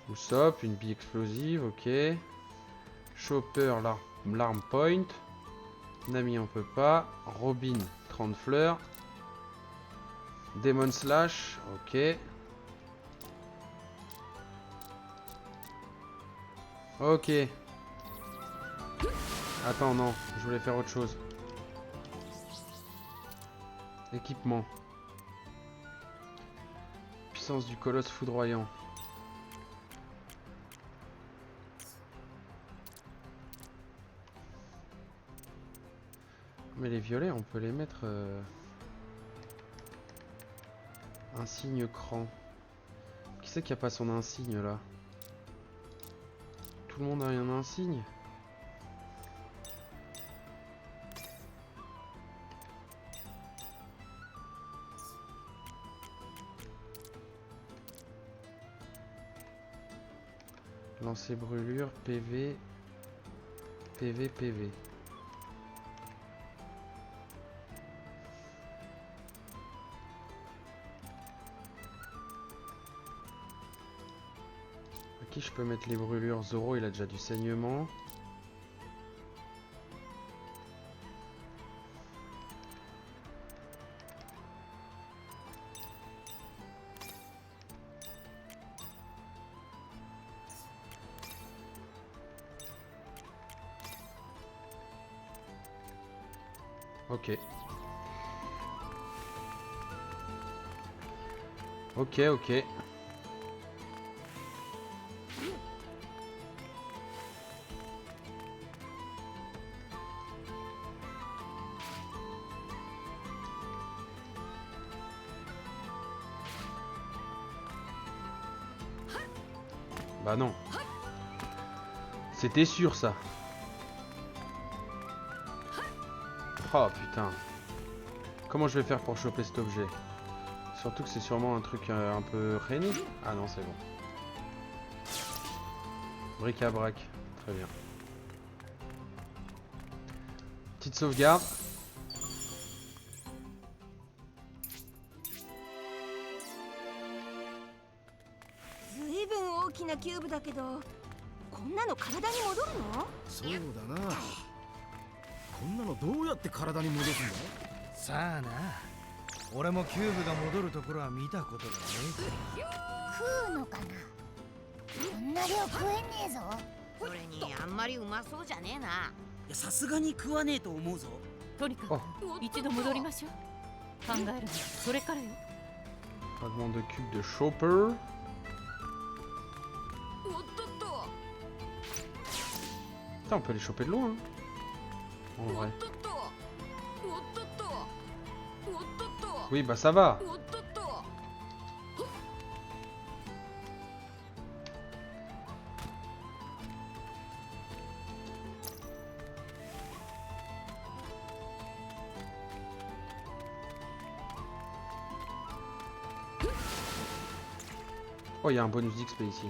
Usopp, une bille explosive, ok. Chopper, l'arme point. Nami, on peut pas. Robin, 30 fleurs. Demon Slash, ok. Ok. Attends, non, je voulais faire autre chose. Équipement. Puissance du colosse foudroyant. Mais les violets, on peut les mettre... Insigne cran. Qui c'est qui a pas son insigne là? Tout le monde a un insigne? Lancer brûlure, PV, PV, PV. À qui je peux mettre les brûlures? Zoro, il a déjà du saignement. Ok. Ok, ok. Bah non. C'était sûr ça. Oh putain. Comment je vais faire pour choper cet objet? Surtout que c'est sûrement un truc un peu rené. Ah non, c'est bon. Bric-à-brac. Très bien. Petite sauvegarde.そうだな。こんなのどうやって体に戻すんだ？さあな。俺もキューブが戻るところは見たことがねえ。食うのかな。こんな量食えねえぞ。それにあんまりうまそうじゃねえな。いやさすがに食わねえと思うぞ。とにかく一度戻りましょう。考えるのはそれからよ。Fragment de cube de Chopper. Putain, on peut les choper de loin, hein. En vrai. Oui, bah ça va. Oh, il y a un bonus d'XP ici.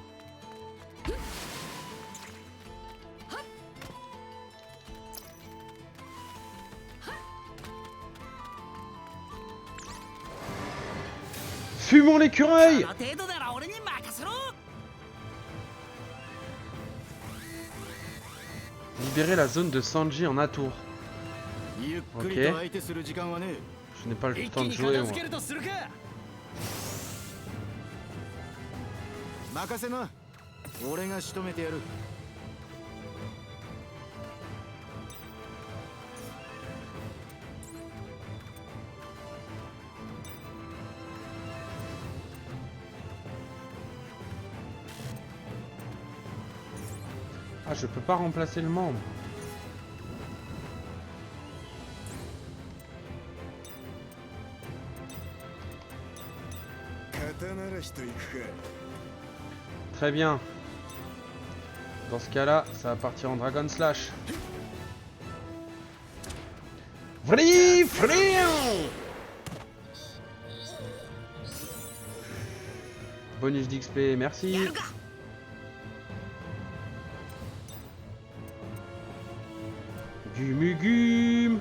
Fumons l'écureuil! Libérer la zone de Sanji en atour. Ok. Je n'ai pas le temps de jouer, moi. 任せな。俺が仕留めてやる。Ah, je peux pas remplacer le membre. Très bien. Dans ce cas-là, ça va partir en Dragon Slash. Vri, friand. Bonus d'XP, merci. Gumugum.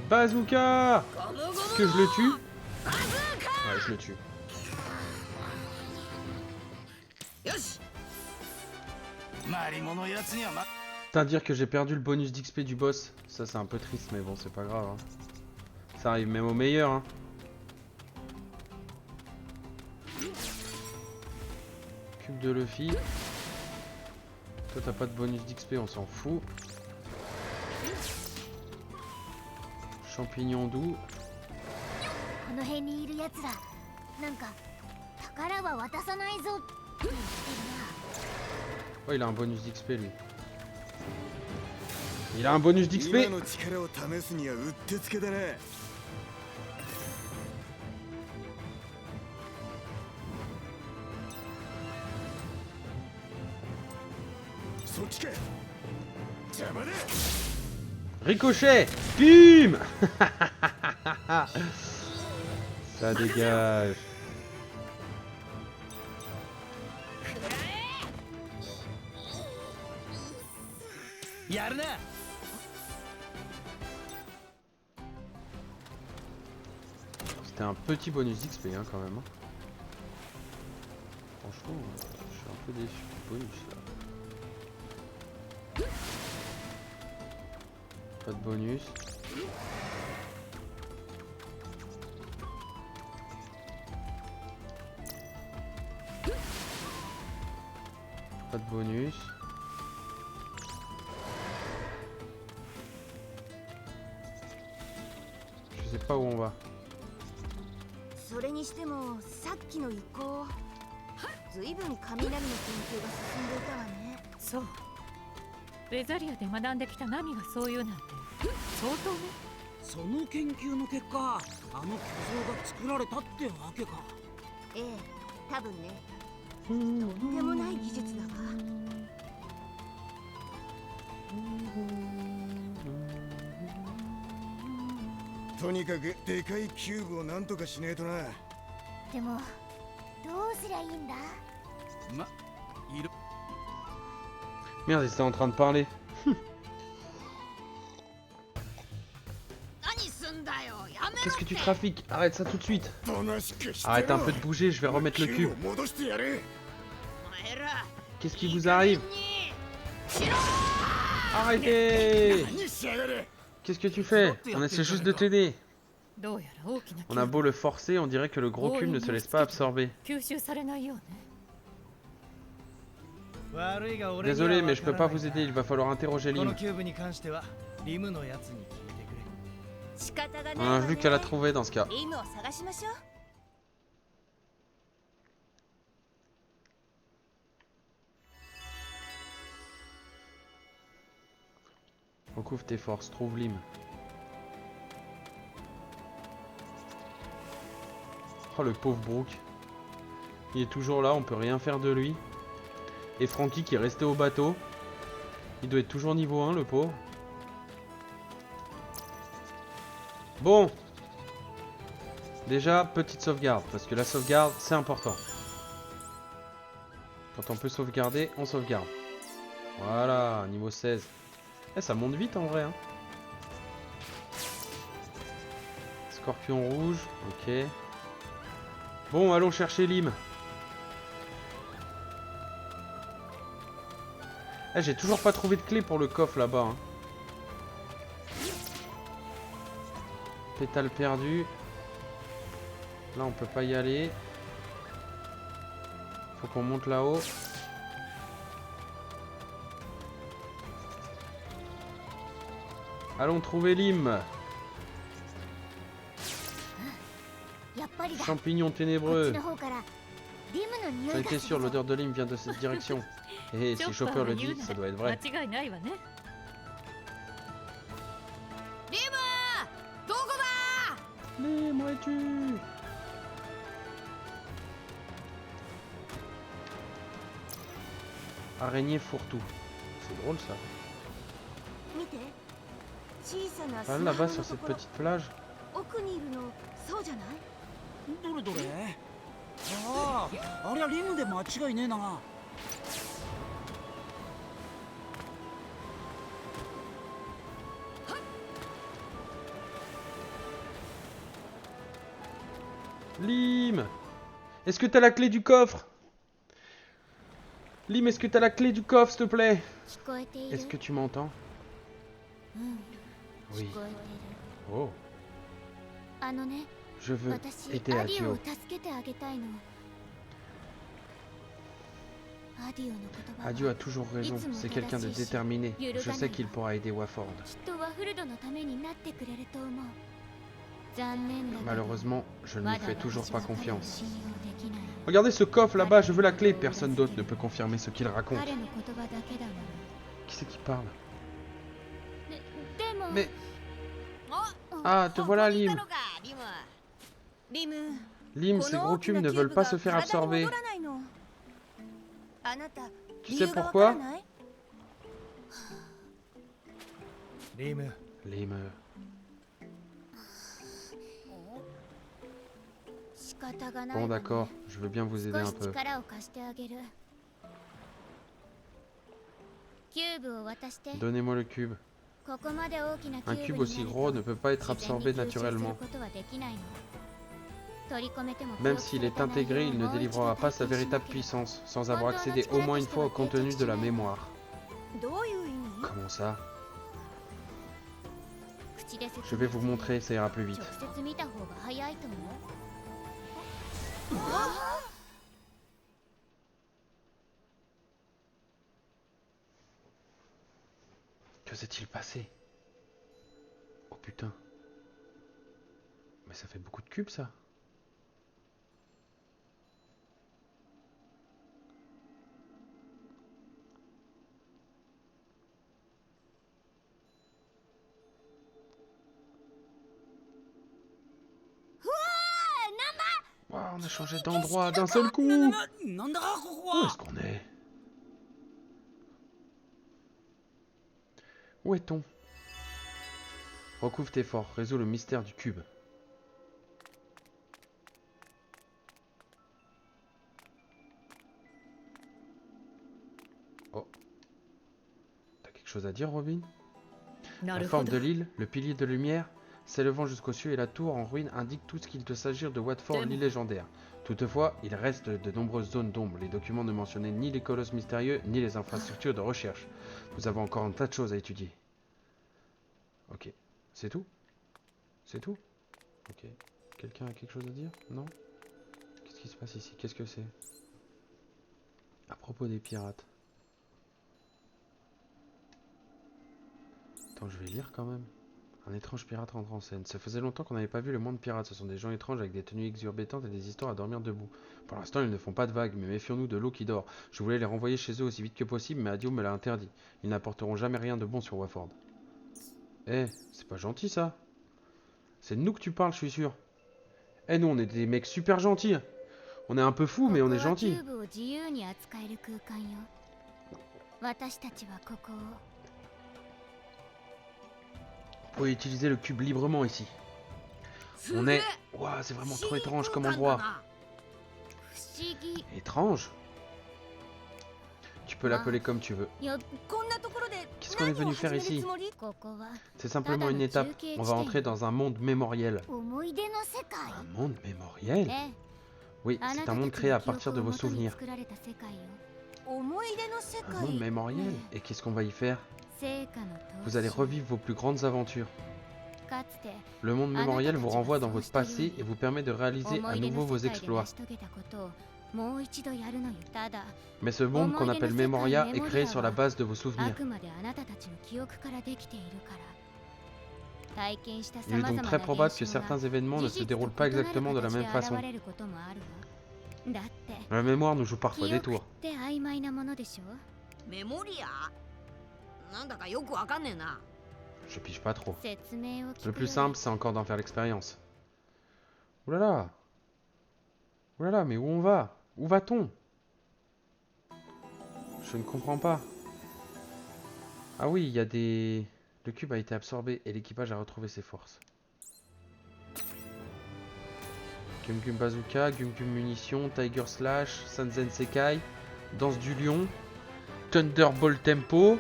Bazooka. Est-ce que je le tue? Ouais, je le tue. よし マリモのやつにはま Putain, dire que j'ai perdu le bonus d'XP du boss, ça c'est un peu triste, mais bon, c'est pas grave. Hein. Ça arrive même au meilleur. Hein. Cube de Luffy. Toi, t'as pas de bonus d'XP, on s'en fout. Champignon doux. この辺にいるやつらなんか宝は渡さないぞって言ってる Oh, il a un bonus d'XP lui. Il a un bonus d'XP. 今の力を試すにはうってつけだな。そっちか。邪魔だ。 Ricochet. Bim. Ça dégage. C'était un petit bonus d'XP hein, quand même. Hein. Franchement, je suis un peu déçu du bonus là. Pas de bonus. Pas de bonus. Je sais pas où on va. それにしてもさっきの移行ずいぶん雷の研究が進んでいたわね。そうウェザリアで学んできたナミがそういうなんて相当ね。その研究の結果あの巨像が作られたってわけか。ええ多分ねとんでもない技術だわ。とにかくでかいキューブをなんとかしねえとな。でもどうすりゃいいんだ。ま、いる。 Merde, ils étaient en train de parler. 何すんだよやめろ。 Qu'est-ce que tu trafiques? Arrête ça tout de suite. おとなしくしてろ。 Arrête un peu de bouger, je vais remettre le キュ cube. ーブを戻してやれ。お前ら Qu'est-ce qui vous arrive? しろ。 Arrêtez! 何しやがれ。 Qu'est-ce que tu fais? On essaie juste de t'aider. どうやら大きな On a beau le forcer, on dirait que le gros cube ne se laisse pas absorber. 吸収されないようね。 Désolé, mais je peux pas vous aider, il va falloir interroger この Lim. キューブに関してはリムのやつに聞いてくれ。仕方が On ない a わ vu ね。 qu'elle a trouvé dans ce cas. リムを探しましょう。 Recouvre tes forces, trouve Lim. Oh le pauvre Brooke. Il est toujours là, on peut rien faire de lui. Et Frankie qui est resté au bateau. Il doit être toujours niveau 1 le pauvre. Bon. Déjà, petite sauvegarde, parce que la sauvegarde c'est important. Quand on peut sauvegarder, on sauvegarde. Voilà, niveau 16. Eh, ça monte vite en vrai. Hein. Scorpion rouge, ok. Bon, allons chercher Lim. Eh, j'ai toujours pas trouvé de clé pour le coffre là-bas. Hein. Pétale perdu. Là, on peut pas y aller. Faut qu'on monte là-haut. Allons trouver Lim. やっぱりだ。 Champignon こっち ténébreux. の方からリムの匂 J'en いが étais す sûr, るぞ。 l'odeur de Lim vient de cette direction. Et チョ si ッパ Chopper ーが le 言う dit, な ça doit être ら vrai. 間違いないわね。リムどこだ。 Lim, où es-tu? Araignée fourre-tout. C'est drôle ça. 見て小さな Ah, 砂 là-bas 浜 sur の cette ところ petite plage. 奥にいるのそうじゃない。どれどれ。ああ、ありゃリムで間違いねえな。 Lim! Est-ce que t'as la clé du coffre? Lim, est-ce que t'as la clé du coffre, s'il te plaît? 聞こえている Est-ce que tu m'entends? うん Oui. 聞こえてる Oh. あのね Je veux 私 aider アディオ Adio. を助けてあげたいのアディオの言葉は Adio a toujours raison. C'est quelqu'un de déterminé. Je sais qu'il pourra aider Waford. きっとワフルドのためになってくれると思う残念だけど Malheureusement, je ne ま lui だ fais toujours 私 pas は彼を confiance. 信用できない Regardez ce coffre là-bas, je veux la clé. Personne d'autre ne peut confirmer ce qu'il raconte. 彼の言葉だけだもの Qui c'est qui parle? でも Mais... Ah, te voilà, Lim. リム Lim, ces gros cubes ne veulent pas se faire absorber. あなた Tu sais pourquoi? リム Lim. 仕方がない Bon, わね d'accord. Je veux bien vous aider 少 un し peu. 力を貸してあげるキューブを渡して Donnez-moi le cube. ここまで大きなキュ Un ー cube ブ aussi になる gros と ne peut pas être 自然に absorbé 吸収する naturellement. ことはできないの取り込めても Même s'il est intégré, il ne délivrera pas sa véritable puissance, sans avoir accédé au moins une fois au contenu de la mémoire. どういう意味 Comment ça? 口で説 Je 明 vais vous montrer, ça ira plus 直 vite. 接見た方が早いと思う Que s'est-il passé? Oh putain. Mais ça fait beaucoup de cubes ça. Waouh, on a changé d'endroit d'un seul coup. なんだここ Où は est-ce qu'on est? Où est-on? Recouvre tes forces, résous le mystère du cube. Oh. T'as quelque chose à dire, Robin? な La るほ forme ど de l'île, le pilier de lumière, s'élevant jusqu'aux cieux et la tour en ruine indiquent tout ce qu'il doit s'agir de Watford, l'île légendaire. Toutefois, il reste de nombreuses zones d'ombre. Les documents ne mentionnaient ni les colosses mystérieux, ni les infrastructures de recherche. Nous avons encore un tas de choses à étudier. Ok. C'est tout? C'est tout? Ok. Quelqu'un a quelque chose à dire? Non? Qu'est-ce qui se passe ici? Qu'est-ce que c'est? À propos des pirates. Attends, je vais lire quand même. Un étrange pirate rentre en scène. Ça faisait longtemps qu'on n'avait pas vu le monde pirate. Ce sont des gens étranges avec des tenues exorbitantes et des histoires à dormir debout. Pour l'instant, ils ne font pas de vagues, mais méfions-nous de l'eau qui dort. Je voulais les renvoyer chez eux aussi vite que possible, mais Adio me l'a interdit. Ils n'apporteront jamais rien de bon sur Waford. Eh, c'est pas gentil ça. C'est de nous que tu parles, je suis sûr. Eh, nous, on est des mecs super gentils. On est un peu fous, mais on est ここはキ gentils. ューブを自由に扱える空間よ私たちはここを Vous pouvez utiliser le cube librement ici. On est... Ouah, c'est vraiment trop étrange comme endroit. 不思議 Étrange? Tu peux l'appeler comme tu veux. よこんなところで Qu'est-ce qu'on est 何を venu faire 始める ici? つもり ここは C'est simplement une étape. On va entrer dans un monde mémoriel. 思い出の世界 Un monde mémoriel? ええ Oui, あな c'est た un た monde ち créé の à 記憶 partir de を vos 元に souvenirs. 作られた世界よ思い出の世 Un 界 monde mémoriel? Et qu'est-ce qu'on va y faire? 成果の Vous allez 闘志 revivre vos plus grandes aventures. かつて Le monde mémoriel vous renvoie dans votre passé et vous permet de réaliser 思 à い出 nouveau の vos 世界で exploits. 成し遂げたことをもう一度やるのよただ Mais ce monde qu'on appelle Memoria est créé sur la base de vos あ souvenirs. くまであなたたちの記憶からできているから体験した Il est 様々 donc な très 現 probable que 象が certains événements ne 事 se 実と déroulent 異 pas なる exactement de la 形で même façon. 現れることもあるわだって La mémoire nous joue parfois 記 des 憶っ tours. て曖昧なものでしょメモリアなんだかよくわかんねえな Je pige pas trop. 説明を聞 Le く plus よ simple, c'est encore d'en faire l'expérience. Ouh là là! Ouh là là, mais où on va? Où va-t-on? Je ne comprends pas. Ah oui, il y a des... Le cube a été absorbé et l'équipage a retrouvé ses forces. Gum Gum Bazooka, Gum Gum Munitions, Tiger Slash, Sanzen Sekai, Danse du Lion, Thunderbolt Tempo,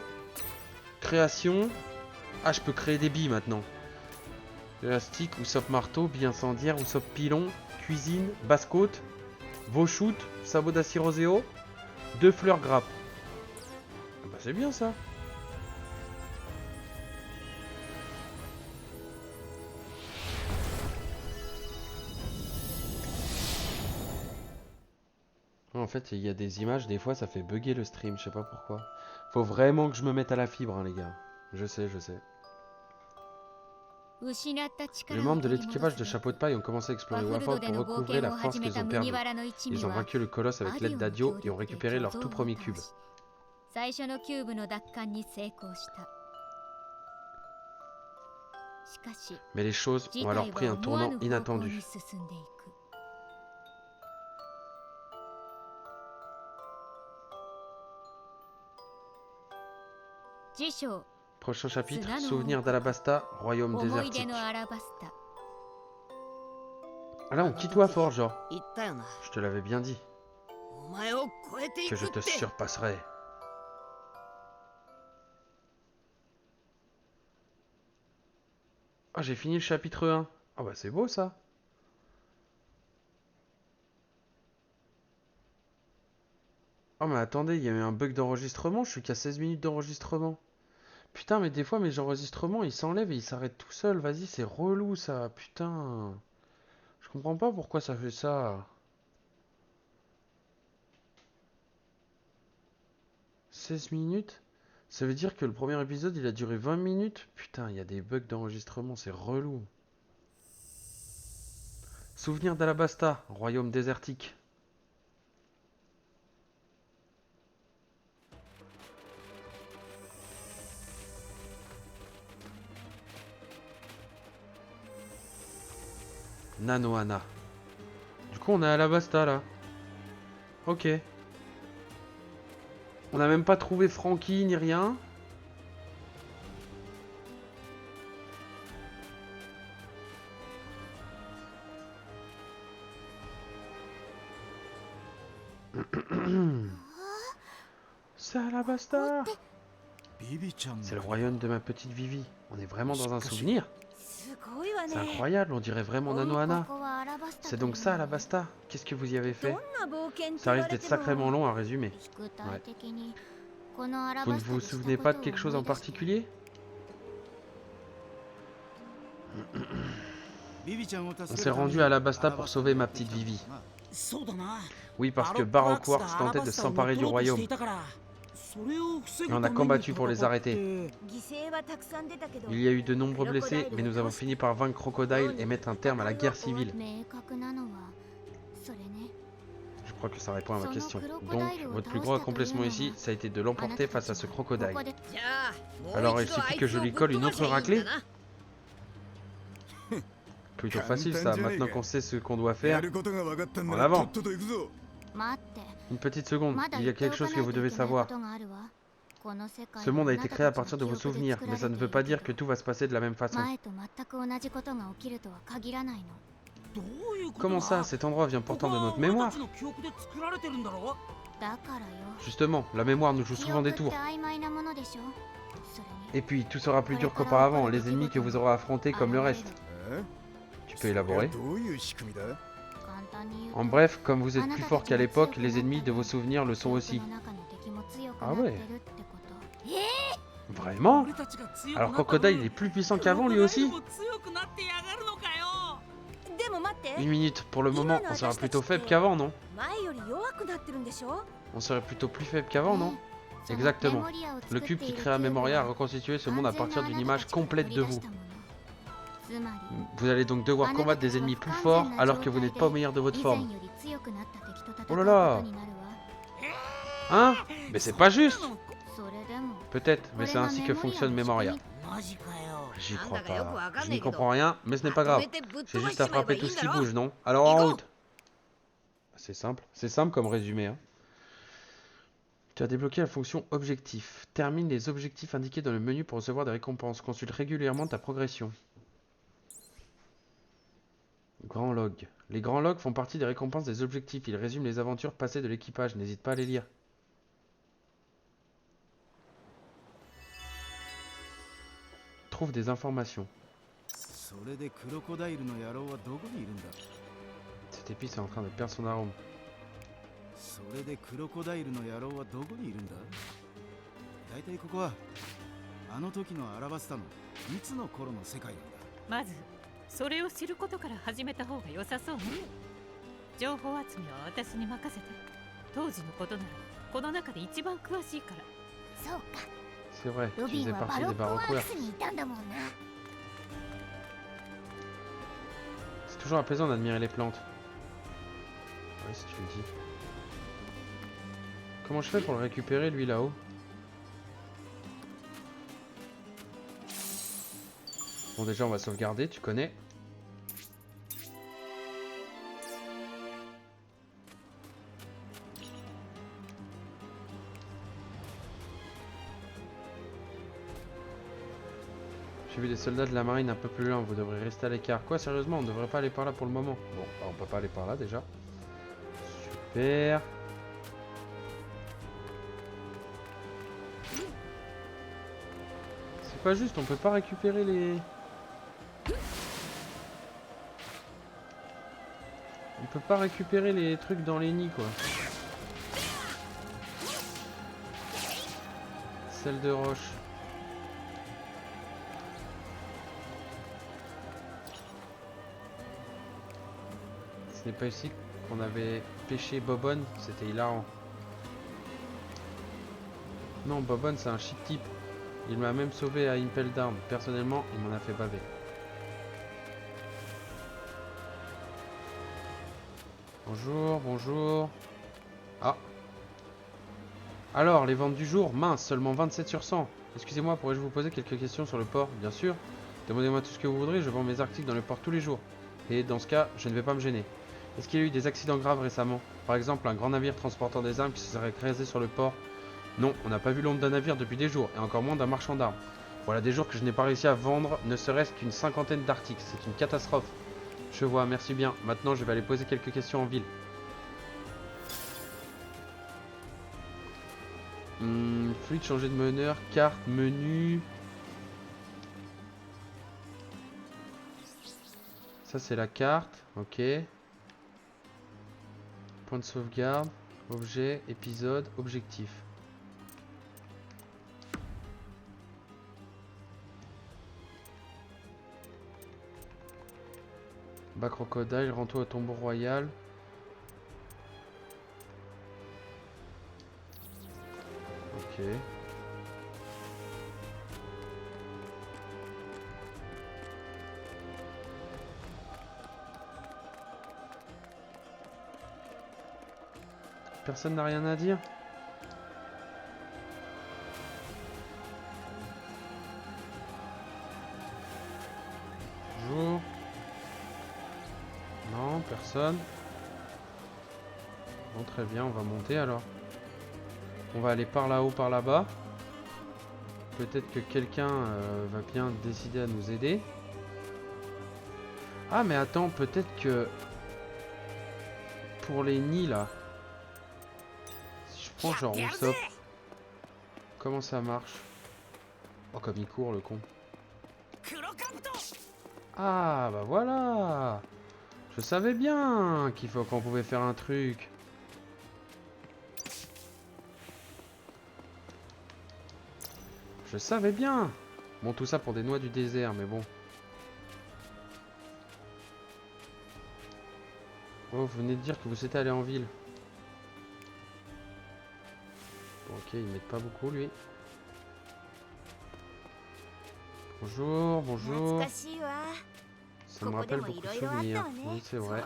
Création... Ah, je peux créer des billes maintenant. Élastique ou sop marteau, bille incendiaire ou sop pilon, cuisine, basse-côte, veau shoot, sabot d'acier roséo, 2 fleurs grappe. c'est bien ça. En fait, il y a des images, des fois ça fait bugger le stream, je sais pas pourquoi. Faut vraiment que je me mette à la fibre, hein, les gars. Je sais, je sais. Les membres de l'équipage de Chapeau de Paille ont commencé à explorer Waford pour recouvrer la force qu'ils ont perdue. Ils ont vaincu le colosse avec l'aide d'Adio et ont récupéré leur tout premier cube. Mais les choses ont alors pris un tournant inattendu. Prochain chapitre, Souvenir d'Alabasta, royaume désertique. Ah là, on quitte Waford, genre. 言ったよな。 Je te l'avais bien dit, お前を超えていく que je っ te て。 surpasserai. Ah, j'ai fini le chapitre 1. Ah bah c'est beau ça. Oh mais attendez, il y a eu un bug d'enregistrement, je suis qu'à 16 minutes d'enregistrement. Putain, mais des fois mes enregistrements ils s'enlèvent et ils s'arrêtent tout seuls, vas-y, c'est relou ça, putain. Je comprends pas pourquoi ça fait ça. 16 minutes? Ça veut dire que le premier épisode il a duré 20 minutes? Putain, il y a des bugs d'enregistrement, c'est relou. Souvenir d'Alabasta, royaume désertique. Nanohana. Du coup, on est à Alabasta là. Ok. On n'a même pas trouvé Frankie ni rien. C'est Alabasta. ビビちゃん C'est le royaume de ma petite Vivi. On est vraiment dans un souvenir. すごいわ C'est ね。 incroyable, on dirait vraiment Nanohana. ここはアラバスタ C'est donc ça Alabasta. Qu'est-ce que vous y avez ど fait? んな冒険って Ça 言わ risque れ d'être て sacrément も long à résumer. 具体的にこのアラ Vous バ ne スタ vous でした souvenez こ pas と de を quelque chose en 思い出して particulier? ビビちゃんを助 On け s'est るために rendu à Alabasta pour sauver ma petite Vivi. そうだな。 Oui, parce que Baroque Works tentait de s'emparer du royaume. Et on a combattu pour les arrêter. 犠牲はたくさん出たけど Il y a eu de nombreux blessés, mais nous avons fini par vaincre Crocodile et mettre un terme à la guerre civile. 明確なのはそれね Je crois que ça répond à ma question. Donc, votre plus gros accomplissement ici, ça a été de l'emporter face à ce こ crocodile. こで じゃあ、 Alors, il suffit que je lui colle une autre raclée. Plutôt facile ça, maintenant qu'on sait ce qu'on doit や faire. ることが分かったんな En ら avant. とっとと行くぞ。 待って Une petite seconde, まだ il y 言 a ってお quelque か chose な que い vous とい devez けないこ savoir. とがあるわこの世界 Ce monde a は été あなた créé à たち partir の de vos 記憶で souvenirs, 作ら mais れ ça て ne い veut る pas け dire que ど tout va se passer de la même façon. 前と全く同じことが起きるとは限らないの どういうこと Comment だ ça, cet endroit vient こ pourtant こ de は notre 俺た mémoire? ちの記憶で作られてるんだろ。だからよ Justement, la mémoire nous joue 記 souvent 憶 des って tours. 曖昧なものでしょそれに Et puis, tout sera plus dur qu'auparavant, les ennemis que vous aurez affrontés comme le reste. え Tu peux élaborer? どういう仕組みだ？簡単に言う En と bref, comme vous êtes plus fort qu'à l'époque, les ennemis de vos souvenirs le sont 記憶 aussi. の中の敵も強く Ah なって ouais. るってこと Vraiment? 俺たちが強く Alors なった分 Crocodile il est plus puissant qu'avant lui aussi? クロコダイルも強くなってやがるのかよ。でも待って Une minute, pour le moment, on sera plutôt faible qu'avant, non? 前より弱くなってるんでしょ On serait plutôt plus faible qu'avant, non? その Exactement. メモリアを作 Le ってい cube る qui キュ créa ーブ Memoria a は reconstitué ce monde à 完全 partir な d'une あな image たたちが complète 取 de り出 vous. したものつまり Vous allez donc devoir combattre des ennemis plus forts alors que vous n'êtes pas au meilleur de votre 以前 forme. より強くなった敵と戦う Oh こ là と là. になるわ Hein? Mais c'est pas juste! それでも Peut-être, mais c'est ainsi que fonctionne Memoria. マジかよ。 J'y なん crois だかよくわ pas. かん Je ねえ n'y けど comprends rien, mais ce n'est pas grave. まとめてぶっ J'ai 飛ばし juste ち à まえば frapper い tout いん ce だ qui ろ。 bouge, non? Alors en Nico. route! C'est simple comme résumé. Hein. Tu as débloqué la fonction objectif. Termine les objectifs indiqués dans le menu pour recevoir des récompenses. Consulte régulièrement ta progression. Grand log. Les grands logs font partie des récompenses des objectifs. Ils résument les aventures passées de l'équipage. N'hésite pas à les lire. Trouve des informations. それでクロコダイルの野郎はどこにいるんだ Cette épice est en train de perdre son arôme. それでクロコダイルの野郎はどこにいるんだだいたいここはあの時のアラバスタのいつの頃の世界なんだ。まずそれを知ることから始めた方が良さそうね。情報集めは私に任せて。当時のことならこの中で一番詳しいから。そうか、 C'est vrai, ロ tu ビン faisais はバ partie ロ des ックワー Baroqueurs. クスにいたんだもんな。 C'est toujours apaisant d'admirer les plantes. Ouais, si tu le dis. Comment je fais pour le récupérer, lui, là-haut? Bon, déjà, on va sauvegarder, tu connais. J'ai vu des soldats de la marine un peu plus loin, vous devrez rester à l'écart. Quoi, sérieusement, on ne devrait pas aller par là pour le moment. Bon, bah, on peut pas aller par là déjà. Super. C'est pas juste, on peut pas récupérer les... On peut pas récupérer les trucs dans les nids, quoi. Celle de roche. Ce n'est pas ici qu'on avait pêché Bobon, c'était hilarant. Non, Bobon c'est un chic type. Il m'a même sauvé à Impel Down. Personnellement, il m'en a fait baver. Bonjour, bonjour. Ah. Alors, les ventes du jour, mince, seulement 27 sur 100. Excusez-moi, pourrais-je vous poser quelques questions sur le port? Bien sûr. Demandez-moi tout ce que vous voudrez, je vends mes articles dans le port tous les jours. Et dans ce cas, je ne vais pas me gêner. Est-ce qu'il y a eu des accidents graves récemment? Par exemple, un grand navire transportant des armes qui se serait écrasé sur le port? Non, on n'a pas vu l'ombre d'un navire depuis des jours, et encore moins d'un marchand d'armes. Voilà des jours que je n'ai pas réussi à vendre ne serait-ce qu'une cinquantaine d'articles. C'est une catastrophe. Je vois, merci bien. Maintenant, je vais aller poser quelques questions en ville. Fluide, changer de meneur, carte, menu... Ça c'est la carte, ok. Point de sauvegarde, objet, épisode, objectif. Bas crocodile, rends-toi au tombeau royal. Ok. Personne n'a rien à dire? Bonjour. Non, personne. Bon, très bien, on va monter alors. On va aller par là-haut, par là-bas. Peut-être que quelqu'un va bien décider à nous aider. Ah, mais attends, peut-être que... Pour les nids, là... Si je prends genre Usopp... Comment ça marche? Oh, comme il court, le con. Ah, bah voilà! Je savais bien qu'il faut qu'on pouvait faire un truc. Je savais bien. Bon, tout ça pour des noix du désert, mais bon. Oh, vous venez de dire que vous étiez allé en ville. Bon, ok, ils mettent pas beaucoup, lui. Bonjour, bonjour. Ça me rappelle beaucoup de souvenirs. Oui, c'est vrai.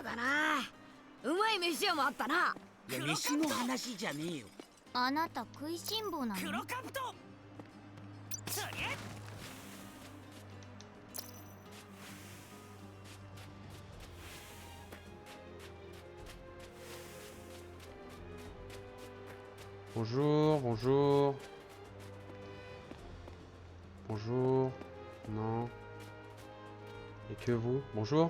うまい飯屋もあったな。いや飯の話じゃねえよ。あなた食いしん坊なの？黒カブト。そりゃ。Bonjour, bonjour. Bonjour. Non. Et que vous? Bonjour.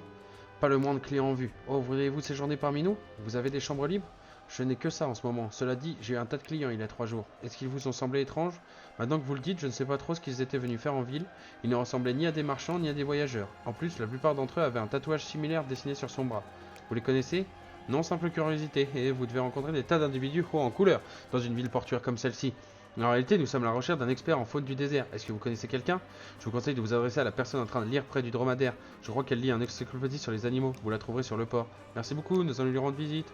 Pas le moindre client en vue. Oh, voudriez-vous séjourner parmi nous? Vous avez des chambres libres? Je n'ai que ça en ce moment. Cela dit, j'ai eu un tas de clients il y a 3 jours. Est-ce qu'ils vous ont semblé étranges? Maintenant que vous le dites, je ne sais pas trop ce qu'ils étaient venus faire en ville. Ils ne ressemblaient ni à des marchands ni à des voyageurs. En plus, la plupart d'entre eux avaient un tatouage similaire dessiné sur son bras. Vous les connaissez? Non, simple curiosité. Et vous devez rencontrer des tas d'individus hauts en couleur dans une ville portuaire comme celle-ci. En réalité, nous sommes à la recherche d'un expert en faune du désert. Est-ce que vous connaissez quelqu'un? Je vous conseille de vous adresser à la personne en train de lire près du dromadaire. Je crois qu'elle lit un encyclopédie sur les animaux. Vous la trouverez sur le port. Merci beaucoup, nous allons lui rendre visite.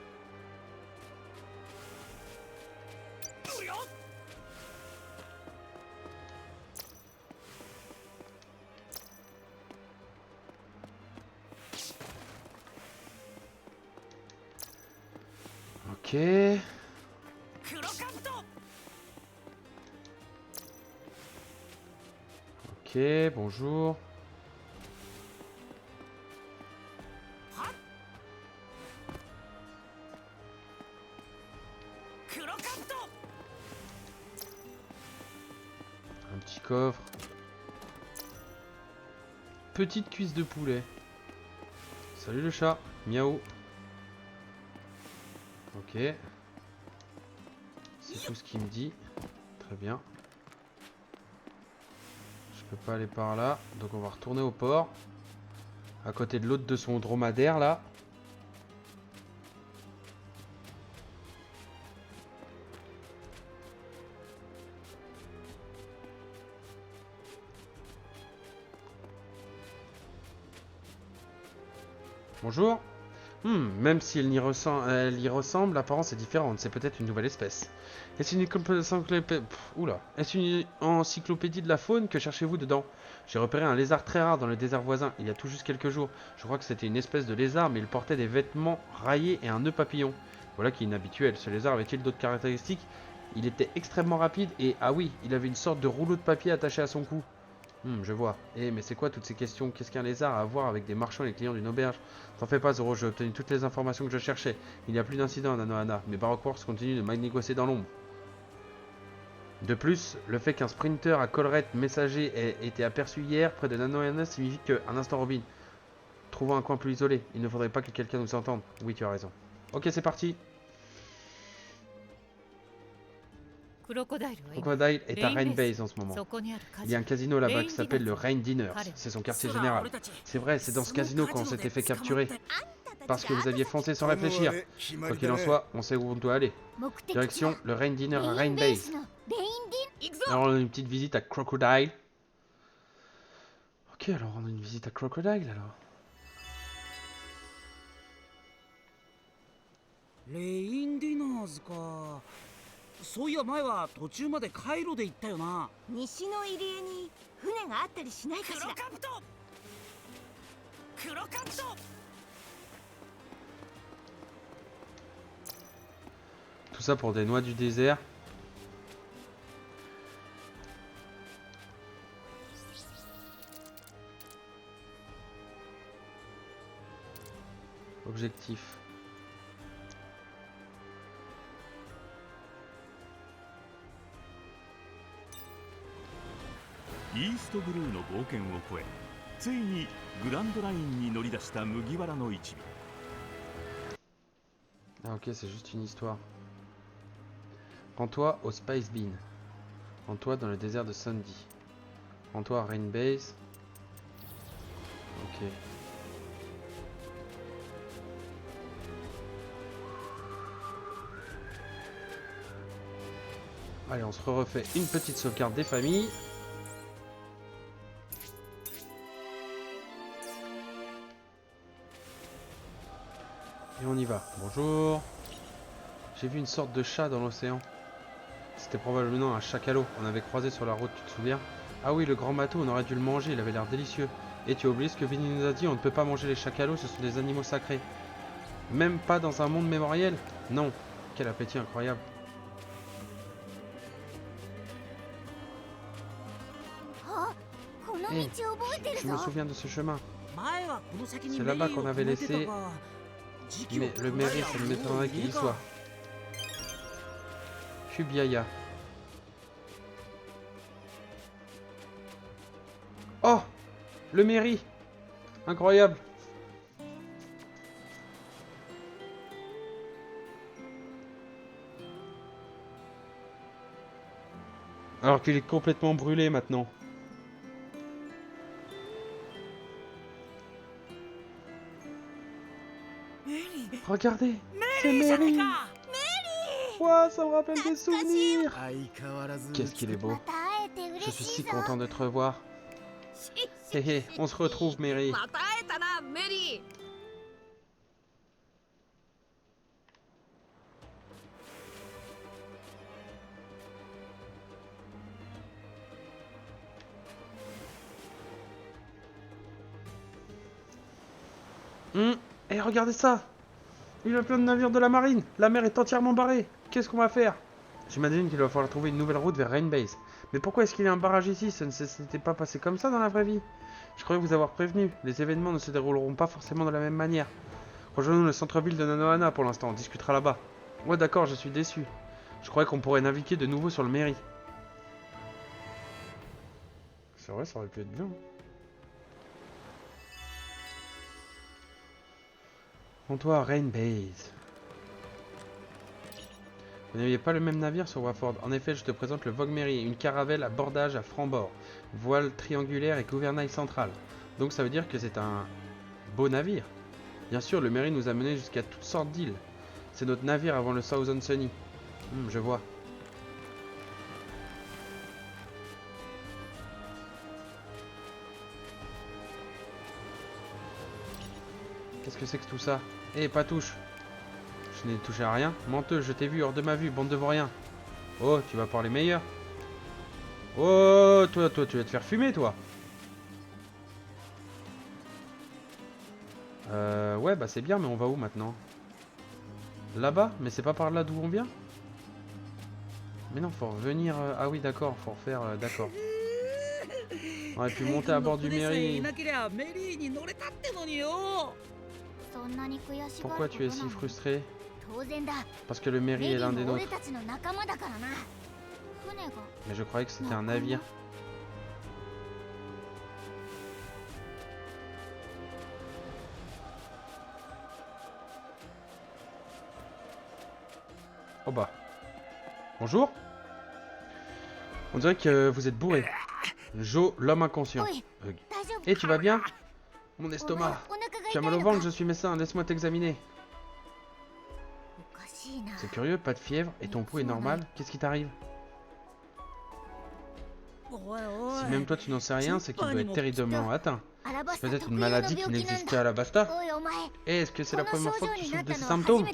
Ok. Ok, bonjour. Un petit coffre. Petite cuisse de poulet. Salut le chat. Miaou. Ok. C'est tout ce qu'il me dit. Très bien. Je peux pas aller par là. Donc on va retourner au port. À côté de l'autre de son dromadaire là. Bonjour. Même si elle y ressemble, l'apparence est différente. C'est peut-être une nouvelle espèce. Est-ce une encyclopédie de la faune? Que cherchez-vous dedans? J'ai repéré un lézard très rare dans le désert voisin, il y a tout juste quelques jours. Je crois que c'était une espèce de lézard, mais il portait des vêtements raillés et un nœud papillon. Voilà qui est inhabituel. Ce lézard avait-il d'autres caractéristiques? Il était extrêmement rapide et, ah oui, il avait une sorte de rouleau de papier attaché à son cou. Je vois. Mais c'est quoi toutes ces questions? Qu'est-ce qu'un lézard a à voir avec des marchands et les clients d'une auberge? T'en fais pas, Zoro, j'ai obtenu toutes les informations que je cherchais. Il n'y a plus d'incidents, Nanohana, mais Baroque Works continue de négocier dans l'ombre. De plus, le fait qu'un sprinter à collerette messager ait été aperçu hier près de Nanohana signifie qu'un instant Robin. Trouvons un coin plus isolé. Il ne faudrait pas que quelqu'un nous entende. Oui, tu as raison. Ok, c'est parti. Crocodile est à Rain Base en ce moment. Il y a un casino là-bas qui s'appelle le Rain Dinner. C'est son quartier général. C'est vrai, c'est dans ce casino qu'on s'était fait capturer. Parce que vous aviez foncé sans réfléchir. Quoi qu'il en soit, on sait où on doit aller. Direction le Rain Dinner à Rain Base. Alors on a une petite visite à Crocodile. Ok, alors on a une visite à Crocodile alors. レインディナーズか。そういや前は途中までカイロで行ったよな。西の入り江に船があったりしないかしら。クロカブト Tout ça pour des noix du désert. Objectif. East Blue の冒険を越え、ついにグランドラインに乗り出した麦わらの一味。 Ah ok, c'est juste une histoire. Rends-toi au Spice Bean. Rends-toi dans le désert de Sandy. Rends-toi à Rain Base. Ok. Allez, on se refait une petite sauvegarde des familles. Et on y va. Bonjour. J'ai vu une sorte de chat dans l'océan. C'était probablement un chacalot. On avait croisé sur la route, tu te souviens? Ah oui, le grand bateau, on aurait dû le manger, il avait l'air délicieux. Et tu as oublié ce que Vinny nous a dit, on ne peut pas manger les chacalots, ce sont des animaux sacrés. Même pas dans un monde mémoriel? Non. Quel appétit incroyable. Hey, je me souviens de ce chemin. C'est là-bas qu'on avait laissé... Mais le mairie, ça me m'étonnerait qu'il y soit. Kubiaya. Oh! Le mairie! Incroyable! Alors qu'il est complètement brûlé maintenant. Regardez! C'est Mary! fois, ça me rappelle des souvenirs. 相変わらず Qu'est-ce qu'il est beau. また会えて Je 嬉 suis し si いぞ content de te revoir. Hé hé, on se retrouve, Mary. また会えたなメリー。Et regardez ça. Il y a plein de navires de la marine. La mer est entièrement barrée. Qu'est-ce qu'on va faire? J'imagine qu'il va falloir trouver une nouvelle route vers Rainbase. Mais pourquoi est-ce qu'il y a un barrage ici? Ça ne s'était pas passé comme ça dans la vraie vie. Je croyais vous avoir prévenu. Les événements ne se dérouleront pas forcément de la même manière. Rejoignons le centre-ville de Nanohana pour l'instant. On discutera là-bas. Ouais, d'accord, je suis déçu. Je croyais qu'on pourrait naviguer de nouveau sur le Mary. C'est vrai, ça aurait pu être bien. Comptoir Rainbase. Vous n'aviez pas le même navire sur Waford. En effet, je te présente le Vogue Mary, une caravelle à bordage à franc-bord, voile triangulaire et gouvernail central. Donc ça veut dire que c'est un beau navire. Bien sûr, le Mary nous a menés jusqu'à toutes sortes d'îles. C'est notre navire avant le Southern Sunny. Je vois. Qu'est-ce que c'est que tout ça? Eh, pas touche. Je n'ai touché à rien. Menteuse, je t'ai vu hors de ma vue, bande de vauriens. Oh, tu vas parler meilleur. Oh, toi, tu vas te faire fumer, toi. Ouais, bah c'est bien, mais on va où maintenant? Là-bas? Mais c'est pas par là d'où on vient? Mais non, faut revenir... Ah oui, d'accord, faut refaire... d'accord. On aurait pu monter à bord du Mary. Pourquoi tu es si frustré? Parce que le Mary est l'un des nôtres. Mais je croyais que c'était un navire. Oh bah. Bonjour. On dirait que vous êtes bourré. Jo, l'homme inconscient. Et tu vas bien? Mon estomac. Tu as mal au ventre, je suis médecin, laisse-moi t'examiner. C'est curieux, pas de fièvre, et ton pouls est normal. Qu'est-ce qui t'arrive? Si même toi tu n'en sais rien, c'est qu'il doit être terriblement atteint. C'est peut-être une maladie qui n'existe qu'à Alabasta. Et est-ce que c'est la première fois que tu souffres de ces symptômes?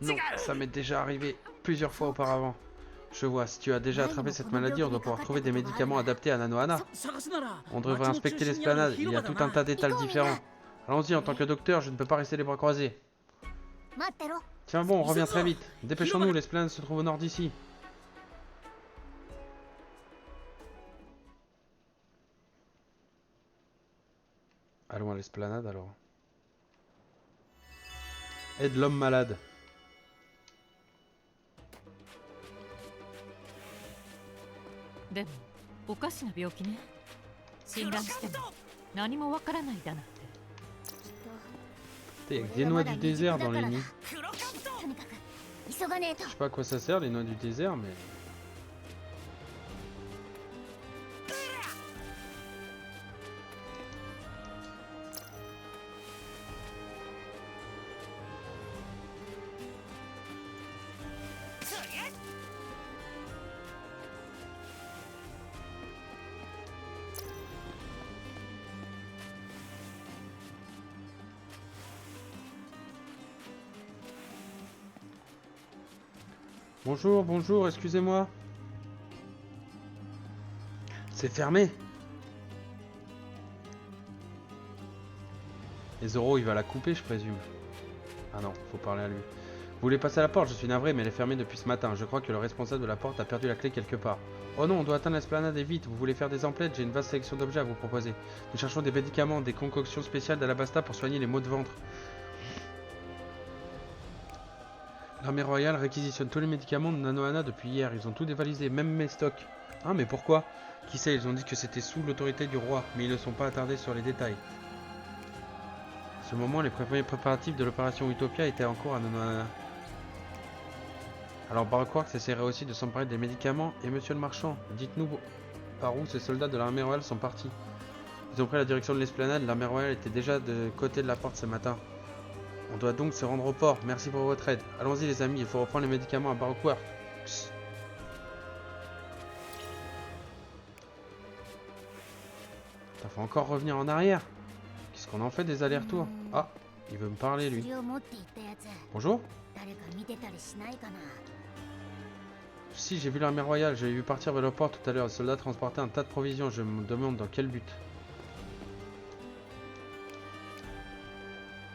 Non, ça m'est déjà arrivé plusieurs fois auparavant. Je vois, si tu as déjà attrapé cette maladie, on doit pouvoir trouver des médicaments adaptés à Nanohana. On devrait inspecter l'esplanade, il y a tout un tas d'étals différents. Allons-y, en tant que docteur, je ne peux pas rester les bras croisés. Tiens bon, on revient très vite. Dépêchons-nous, l'esplanade se trouve au nord d'ici. Allons à l'esplanade alors. Aide l'homme malade. Deもおかしな病気ね。診断しても何もわからないだなんて。Il y a que des noix du désert dans les nids. Je sais pas à quoi ça sert les noix du désert, mais... Bonjour, bonjour, excusez-moi. C'est fermé. Et Zoro, il va la couper, je présume. Ah non, faut parler à lui. Vous voulez passer à la porte? Je suis navré, mais elle est fermée depuis ce matin. Je crois que le responsable de la porte a perdu la clé quelque part. Oh non, on doit atteindre l'esplanade et vite. Vous voulez faire des emplettes? J'ai une vaste sélection d'objets à vous proposer. Nous cherchons des médicaments, des concoctions spéciales d'Alabasta pour soigner les maux de ventre. L'armée royale réquisitionne tous les médicaments de Nanohana depuis hier. Ils ont tout dévalisé, même mes stocks. Ah, mais pourquoi? Qui sait, ils ont dit que c'était sous l'autorité du roi, mais ils ne sont pas attardés sur les détails. À ce moment, les premiers préparatifs de l'opération Utopia étaient en cours à Nanohana. Alors Baroquark essaierait aussi de s'emparer des médicaments. Et monsieur le marchand, dites-nous par où ces soldats de l'armée royale sont partis. Ils ont pris la direction de l'esplanade. L'armée royale était déjà de côté de la porte ce matin. On doit donc se rendre au port. Merci pour votre aide. Allons-y les amis, il faut reprendre les médicaments à Baroque Works. Ça faut encore revenir en arrière. Qu'est-ce qu'on en fait des allers-retours? Ah, il veut me parler lui. それを持っていったやつ Bonjour. 誰か見てたりしないかな Si, j'ai vu l'armée royale, je l'ai vu partir vers le port tout à l'heure. Les soldats transportaient un tas de provisions, je me demande dans quel but.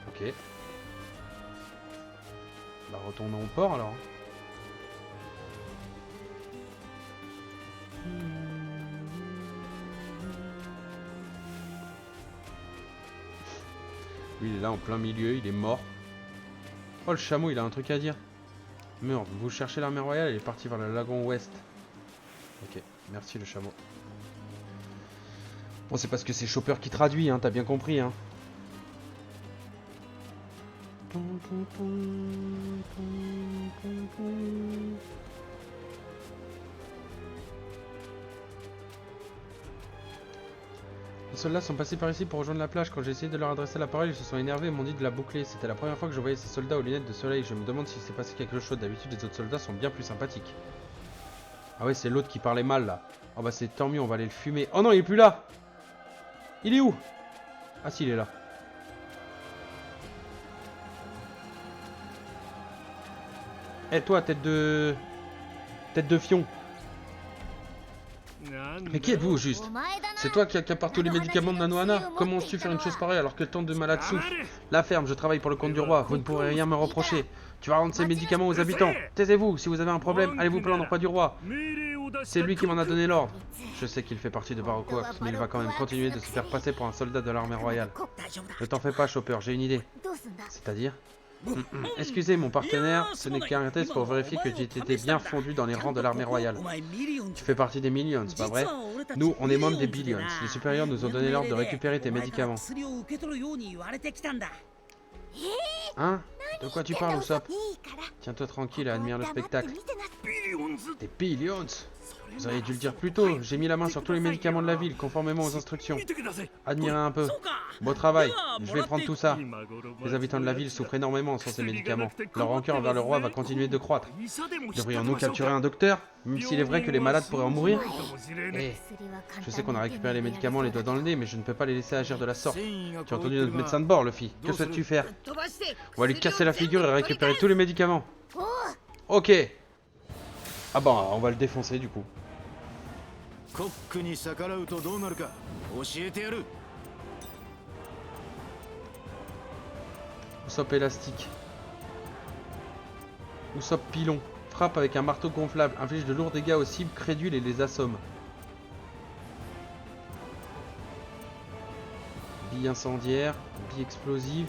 Ok. Bah retournons au port alors. Lui il est là en plein milieu, il est mort. Oh le chameau, il a un truc à dire. Merde, vous cherchez l'armée royale, elle est partie vers le lagon ouest. Ok, merci le chameau. Bon, c'est parce que c'est Chopper qui traduit, hein, t'as bien compris, hein. Les soldats sont passés par ici pour rejoindre la plage. Quand j'ai essayé de leur adresser la parole, ils se sont énervés et m'ont dit de la boucler. C'était la première fois que je voyais ces soldats aux lunettes de soleil. Je me demande s'il s'est passé quelque chose. D'habitude, les autres soldats sont bien plus sympathiques. Ah ouais, c'est l'autre qui parlait mal là. Oh bah c'est tant mieux, on va aller le fumer. Oh non, il est plus là. Il est où? Ah si, il est là. Eh toi, tête de fion. Mais qui êtes-vous au juste? お前だな C'est toi qui accapare tous les médicaments de Nanohana? Comment oses-tu faire une chose pareille alors que tant de malades souffrent? La ferme, je travaille pour le compte du roi, vous ne pourrez rien me reprocher. Tu vas rendre ces médicaments aux habitants. Taisez-vous, si vous avez un problème, allez vous plaindre auprès du roi. C'est lui qui m'en a donné l'ordre. Je sais qu'il fait partie de Baroque Works, mais il va quand même continuer de se faire passer pour un soldat de l'armée royale. Ne t'en fais pas, Chopper, j'ai une idée. どうすんだ C'est-à-dire Excusez mon partenaire, ce n'est qu'un test pour vérifier que j'ai été bien fondu dans les rangs de l'armée royale. Tu fais partie des Millions, pas vrai? Nous, on est membres des Billions. Les supérieurs nous ont donné l'ordre de récupérer tes médicaments. Hein? De quoi tu parles, Usopp? いいから Tiens-toi tranquille et admire le 黙って spectacle. 見てな Des Billions? Vous auriez dû le dire plus tôt. J'ai mis la main sur tous les médicaments de la ville, conformément aux instructions. Admirez un peu. Beau travail. Je vais prendre tout ça. Les habitants de la ville souffrent énormément sans ces médicaments. Leur rancœur envers le roi va continuer de croître. Devrions-nous capturer un docteur? Même s'il est vrai que les malades pourraient en mourir? Eh, 薬は簡単に je sais qu'on a 手 récupéré les に入れられ médicaments les そう doigts だ dans le nez, mais je ne peux pas les laisser agir de la sorte. 繊維が Tu as 凍っ entendu てる notre な médecin de bord, Luffy. Que souhaites-tu faire? 飛ばして On va lui casser la figure et récupérer tous les médicaments. おう Ok. Ah bah, on va le défoncer du coup. コックに逆らうとどうなるか教えてやる Usopp élastique. Usopp pilon. Frappe avec un marteau gonflable. Inflige de lourds dégâts aux cibles crédules et les assomme. Bille incendiaire. Bille explosive.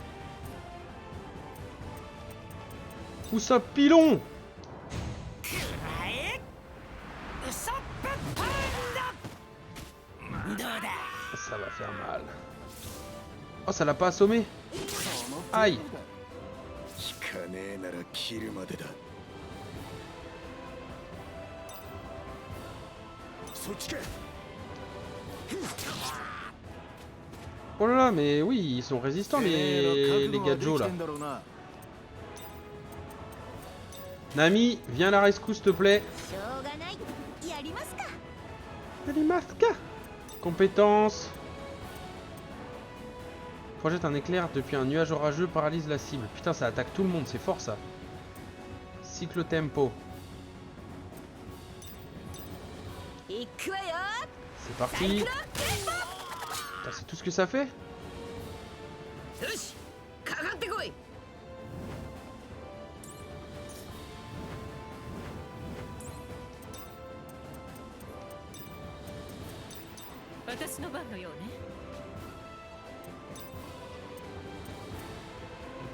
Usopp pilon! Ça va faire mal. Oh, ça l'a pas assommé? Aïe! 引かねえなら切るまでだそっちか Oh là là, mais oui, ils sont résistants les gadgets là. Nami, viens à la rescousse s'il te plaît. しょうがないやりますか Alimaska. Compétence. Projette un éclair depuis un nuage orageux, paralyse la cible. Putain, ça attaque tout le monde, c'est fort ça. Cyclotempo. 行くわよ C'est parti. Putain, c'est tout ce que ça fait? よしかかってこい 私の番のようね。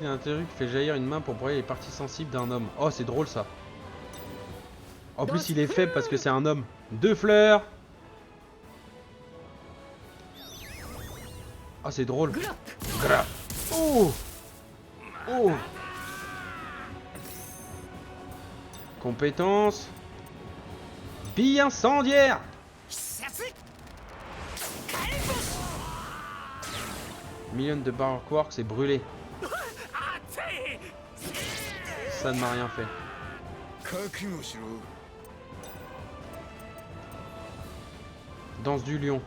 Il y a un truc qui fait jaillir une main pour broyer les parties sensibles d'un homme. Oh, c'est drôle ça. En plus, il est faible parce que c'est un homme. 2 fleurs. Ah, c'est drôle. Grap. Oh. Oh. Compétence. Bille incendiaire. Million de Baroque Works est brûlé. Ça ne m'a rien fait. 覚悟しろ。 Danse du lion.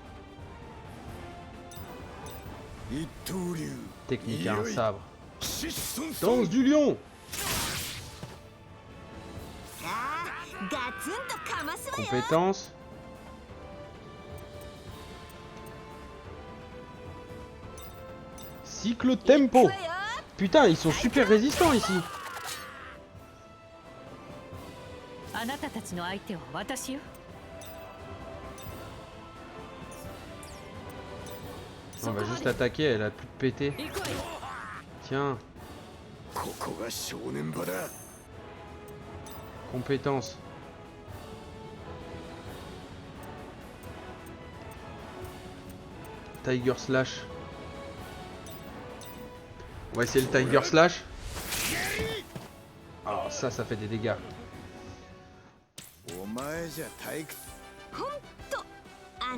一刀流。 Technique à un sabre. 疾走 Danse du lion. ガツンとかますわよ。 Compétence. Cycle tempo. Putain, ils sont super résistants ici. あなたたちの相手は私よ。 On va juste l'attaquer, elle a plus de pété. 行くわよ。 Tiens, ここが正念場だ。 compétence. Tiger Slash. On va essayer le Tiger Slash. Oh, ça fait des dégâts. お前じゃ退屈。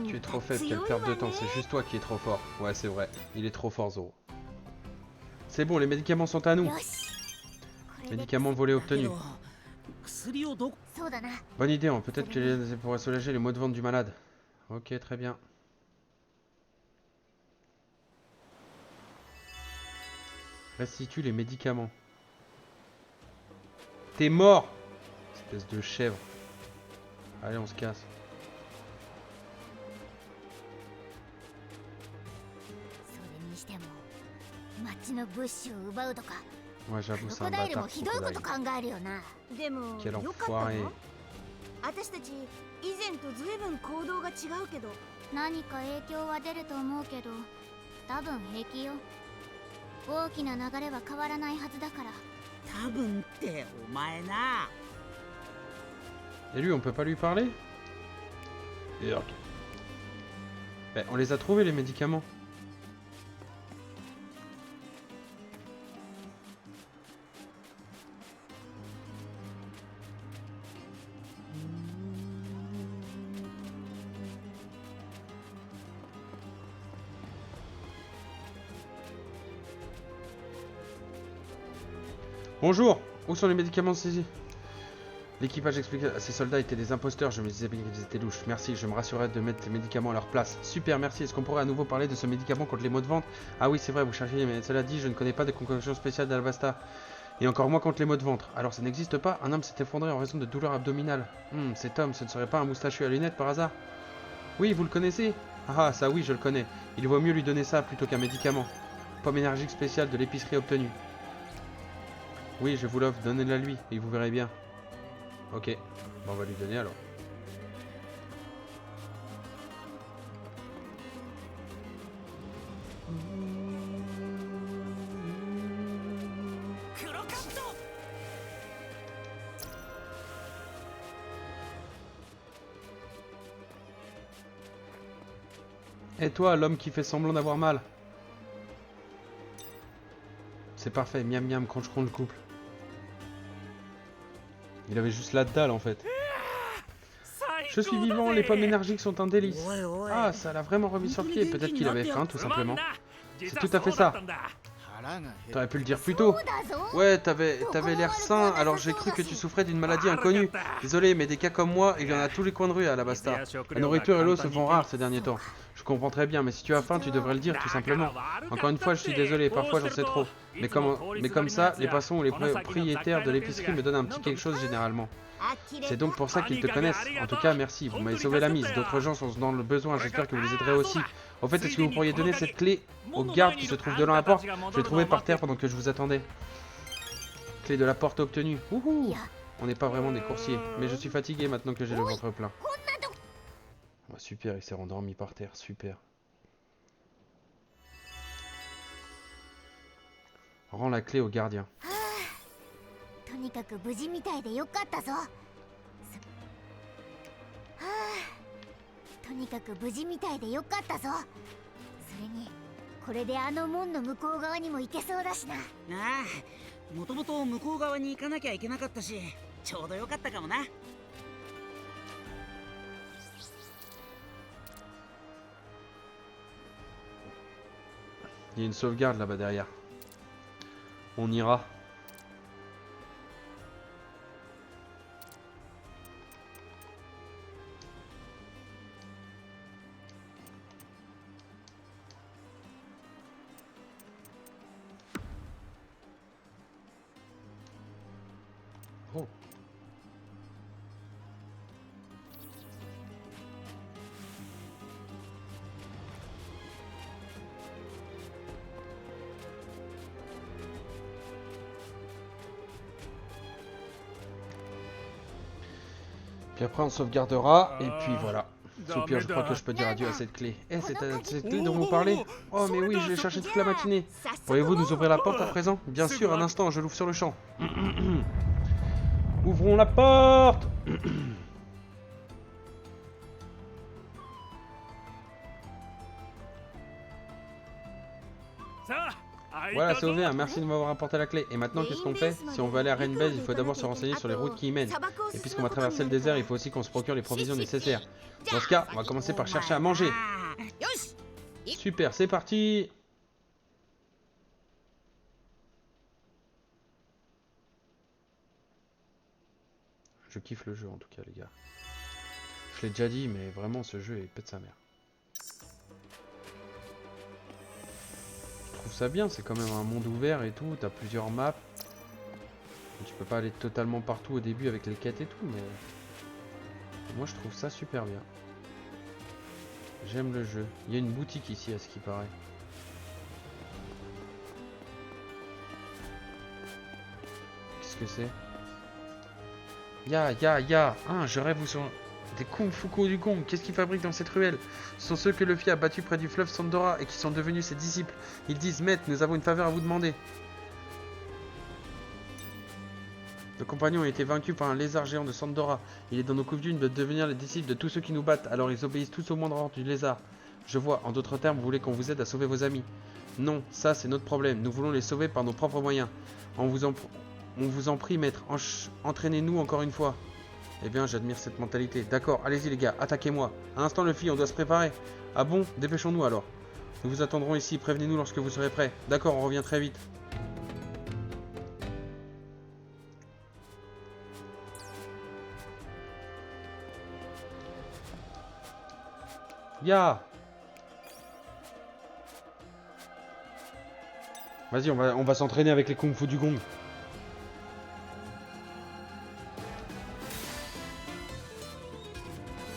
Tu es trop faible, quelle perte de temps, c'est juste toi qui es trop fort. Ouais, c'est vrai, il est trop fort, Zoro. C'est bon, les médicaments sont à nous. よしこれで Médicaments volés だけ obtenus. ど薬をどこそうだな Bonne idée, hein. Peut-être que pourrait soulager les maux de ventre du malade. Ok, très bien. Restitue les médicaments. T'es mort! Espèce de chèvre. Allez, on se casse. それにしても町の物資を奪うとか Ouais, ク j'avoue, ロ c'est コ un ダイル bâtard, もひどいこと crocodile. 考えるよなでも Quel よかった enfoiré. の？私たち以前と随分行動が違うけど。何か影響は出ると思うけど多分平気よ大きな流れは変わらないはずだから多分ってお前な。 Et lui, on peut pas lui parler? Urk. Ben, on les a trouvés, les médicaments. Bonjour, où sont les médicaments saisis? L'équipage explique à ces soldats étaient des imposteurs, je me disais bien qu'ils étaient louches. Merci, je me rassurais de mettre ces médicaments à leur place. Super, merci. Est-ce qu'on pourrait à nouveau parler de ce médicament contre les maux de ventre? Ah oui, c'est vrai, vous cherchiez, mais cela dit, je ne connais pas de concoction spéciale d'Alvasta. Et encore moins contre les maux de ventre. Alors ça n'existe pas? Un homme s'est effondré en raison de douleurs abdominales. Cet homme, ce ne serait pas un moustachu à lunettes par hasard? Oui, vous le connaissez? Ah, ça oui, je le connais. Il vaut mieux lui donner ça plutôt qu'un médicament. Pomme énergique spéciale de l'épicerie obtenue. Oui, je vous l'offre, donnez-la lui, et vous verrez bien. Ok, bon, on va lui donner alors. Et toi, l'homme qui fait semblant d'avoir mal? C'est parfait, miam miam, crunch crunch couple. Il avait juste la dalle en fait. Je suis vivant, les pommes énergiques sont un délice. Ah, ça l'a vraiment remis sur pied. Peut-être qu'il avait faim, tout simplement. C'est tout à fait ça. 腹が減る。 T'aurais pu le dire plus tôt. そうだぞ Ouais, t'avais l'air sain, alors j'ai cru que tu souffrais d'une maladie inconnue. Désolé, mais des cas comme moi, il y en a à tous les coins de rue à Alabasta. La nourriture et l'eau se font rares ces derniers temps. Je comprends très bien, mais si tu as faim, tu devrais le dire tout simplement. Encore une fois, je suis désolé, parfois j'en sais trop. Mais comme ça, les passants ou les propriétaires de l'épicerie me donnent un petit quelque chose généralement. C'est donc pour ça qu'ils te connaissent. En tout cas, merci, vous m'avez sauvé la mise. D'autres gens sont dans le besoin, j'espère que vous les aiderez aussi. Au fait, est-ce que vous pourriez donner cette clé au garde qui se trouve devant la porte? Je l'ai trouvée par terre pendant que je vous attendais. Clé de la porte obtenue. Wouhou! On n'est pas vraiment des coursiers, mais je suis fatigué maintenant que j'ai le ventre plein. Oh, super, il s'est rendormi par terre, super. Rends la clé au gardien. とにかく無事みたいでよかったぞとにかく無事みたいでよかったぞそれにこれであの門の向こう側にも行けそうだしなああ、もともと向こう側に行かなきゃいけなかったし、ちょうどよかったかもな。 Il y a une sauvegarde là-bas derrière. On ira. Oh. Puis après on sauvegardera et puis voilà. Au pire, je crois que je peux dire adieu à cette clé. Eh, c'est cette clé dont vous parlez? Oh, mais oui, je l'ai cherchée toute la matinée. Pourriez-vous nous ouvrir la porte à présent? Bien sûr, un instant, je l'ouvre sur le champ. Ouvrons la porte. Voilà, c'est ouvert, merci de m'avoir apporté la clé. Et maintenant, qu'est-ce qu'on fait? Si on veut aller à Rainbase, il faut d'abord se renseigner sur les routes qui y mènent. Et puisqu'on va traverser le désert, il faut aussi qu'on se procure les provisions nécessaires. Dans ce cas, on va commencer par chercher à manger. Super, c'est parti. Je kiffe le jeu en tout cas, les gars. Je l'ai déjà dit, mais vraiment, ce jeu est pète sa mère. Je trouve ça bien, c'est quand même un monde ouvert et tout, t'as plusieurs maps. Tu peux pas aller totalement partout au début avec les quêtes et tout, mais moi je trouve ça super bien. J'aime le jeu. Il y a une boutique ici à ce qui paraît. Qu'est-ce que c'est? Ya, je rêve où sont des Kung Fuku du Gong. Qu'est-ce qu'ils fabriquent dans cette ruelle? Ce sont ceux que Luffy a battus près du fleuve Sandora et qui sont devenus ses disciples. Ils disent: Maître, nous avons une faveur à vous demander. Nos compagnons ont été vaincus par un lézard géant de Sandora. Il est dans nos coutumes de devenir les disciples de tous ceux qui nous battent, alors ils obéissent tous au moindre ordre du lézard. Je vois, en d'autres termes, vous voulez qu'on vous aide à sauver vos amis. Non, ça c'est notre problème, nous voulons les sauver par nos propres moyens. On vous en prie, maître, entraînez-nous encore une fois. Eh bien, j'admire cette mentalité. D'accord, allez-y les gars, attaquez-moi. Un instant, Luffy, on doit se préparer. Ah bon? Dépêchons-nous alors. Nous vous attendrons ici, prévenez-nous lorsque vous serez prêts. D'accord, on revient très vite. Ya! Vas-y, on va s'entraîner avec les Kung Fu du Gong.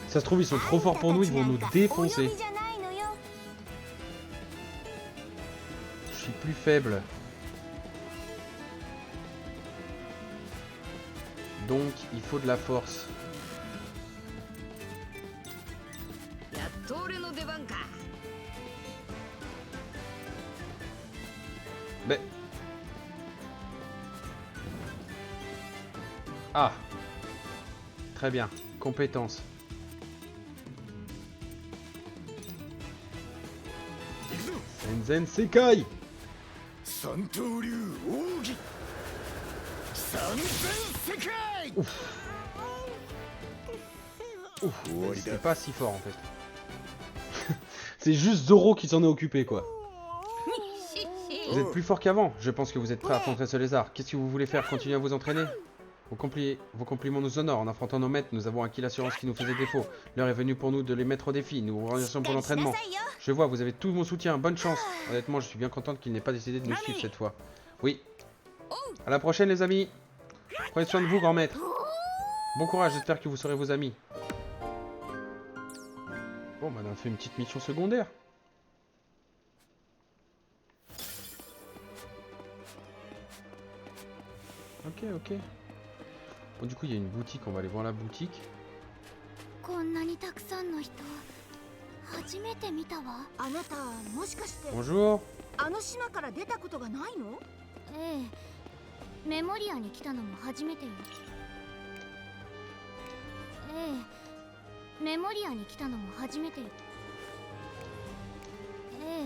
Ça se trouve, ils sont trop forts pour nous, ils vont nous défoncer. Je suis plus faible. Donc, il faut de la force. Mais... Ah! Très bien. Compétence. Senzen Sekai! Ouf! Ouf! C'était pas si fort en fait. C'est juste Zoro qui s'en est occupé quoi. Vous êtes plus fort qu'avant. Je pense que vous êtes prêt à affronter ce lézard. Qu'est-ce que vous voulez faire? Continuer à vous entraîner? Vos compliments nous honorent. En affrontant nos maîtres, nous avons acquis l'assurance qui nous faisait défaut. L'heure est venue pour nous de les mettre au défi. Nous vous remercions pour l'entraînement. Je vois, vous avez tout mon soutien. Bonne chance. Honnêtement, je suis bien contente qu'il n'ait pas décidé de nous suivre cette fois. Oui. À la prochaine les amis. Prenez soin de vous, grand maître. Bon courage, j'espère que vous serez vos amis. Bon, bah on a fait une petite mission secondaire. Ok. Bon, du coup, il y a une boutique, on va aller voir la boutique. Bonjour. ええ、メモリアに来たのも初めてよ。ええ、メモリアに来たのも初めてよ。え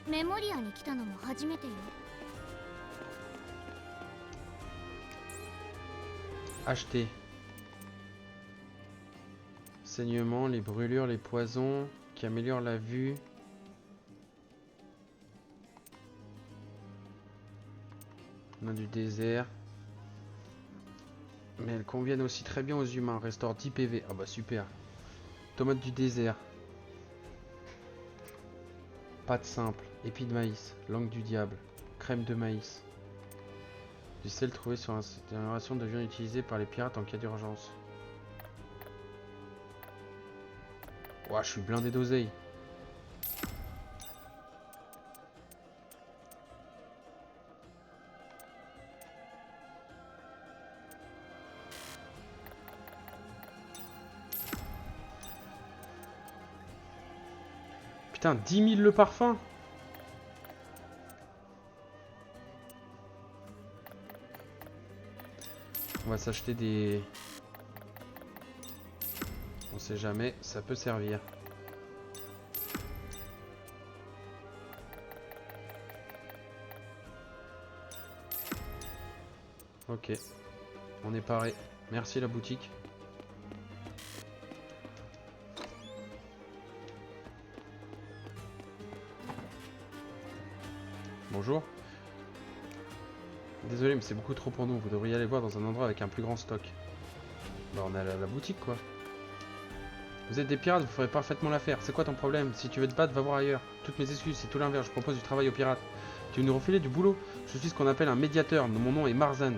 え、メモリアに来たのも初めてよ。 Acheter. Saignement, les brûlures, les poisons qui améliorent la vue. On a du désert. Mais elles conviennent aussi très bien aux humains. Restaure 10 PV. Ah bah super. Tomate du désert. Pâte simple. Épis de maïs. Langue du diable. Crème de maïs. Du sel trouvé sur une ration d'avion utilisée par les pirates en cas d'urgence. Ouah, je suis blindé d'oseille. Putain, 10 000 le parfum. On va s'acheter des... On sait jamais, ça peut servir. Ok. On est paré. Merci la boutique. Bonjour. Désolé, mais c'est beaucoup trop pour nous. Vous devriez aller voir dans un endroit avec un plus grand stock. Bah, on est à la boutique, quoi. Vous êtes des pirates, vous ferez parfaitement l'affaire. C'est quoi ton problème? Si tu veux te battre, va voir ailleurs. Toutes mes excuses, c'est tout l'inverse. Je propose du travail aux pirates. Tu veux nous refiler du boulot? Je suis ce qu'on appelle un médiateur. Mon nom est Marzin.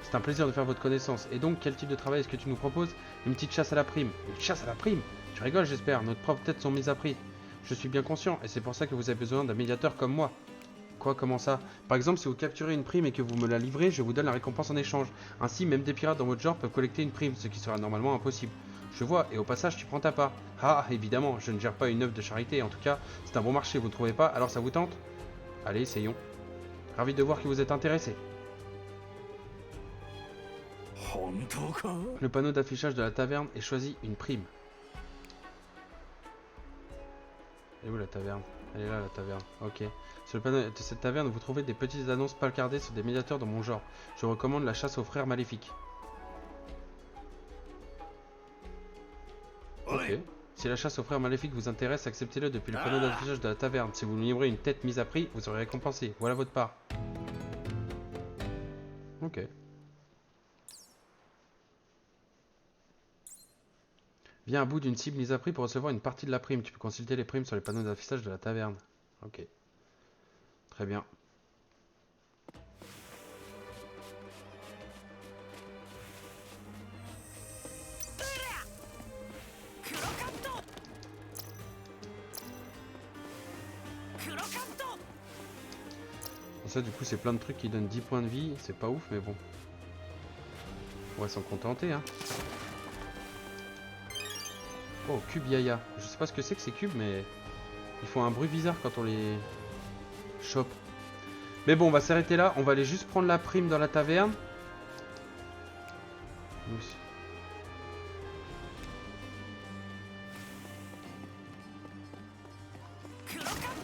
C'est un plaisir de faire votre connaissance. Et donc, quel type de travail est-ce que tu nous proposes? Une petite chasse à la prime. Une chasse à la prime? Tu rigoles, j'espère. Nos propres têtes sont mises à prix. Je suis bien conscient, et c'est pour ça que vous avez besoin d'un médiateur comme moi. Quoi, comment ça? Par exemple, si vous capturez une prime et que vous me la livrez, je vous donne la récompense en échange. Ainsi, même des pirates dans votre genre peuvent collecter une prime, ce qui sera normalement impossible. Je vois, et au passage, tu prends ta part. Ah, évidemment, je ne gère pas une œuvre de charité, en tout cas, c'est un bon marché, vous ne trouvez pas? Alors ça vous tente? Allez, essayons. Ravi de voir que vous êtes intéressé. Le panneau d'affichage de la taverne est choisi une prime. Et où la taverne? Elle est là, la taverne. Ok. Sur le panneau de cette taverne, vous trouvez des petites annonces placardées sur des médiateurs de mon genre. Je recommande la chasse aux frères maléfiques. Ok. Si la chasse aux frères maléfiques vous intéresse, acceptez-le depuis le panneau d'affichage de la taverne. Si vous nous livrez une tête mise à prix, vous serez récompensé. Voilà votre part. Ok. Viens à bout d'une cible mise à prix pour recevoir une partie de la prime. Tu peux consulter les primes sur les panneaux d'affichage de la taverne. Ok. Très bien. Ça, du coup, c'est plein de trucs qui donnent 10 points de vie. C'est pas ouf, mais bon. On va s'en contenter, hein. Oh, cube Yaya. Je sais pas ce que c'est que ces cubes, mais ils font un bruit bizarre quand on les chope. Mais bon, on va s'arrêter là. On va aller juste prendre la prime dans la taverne.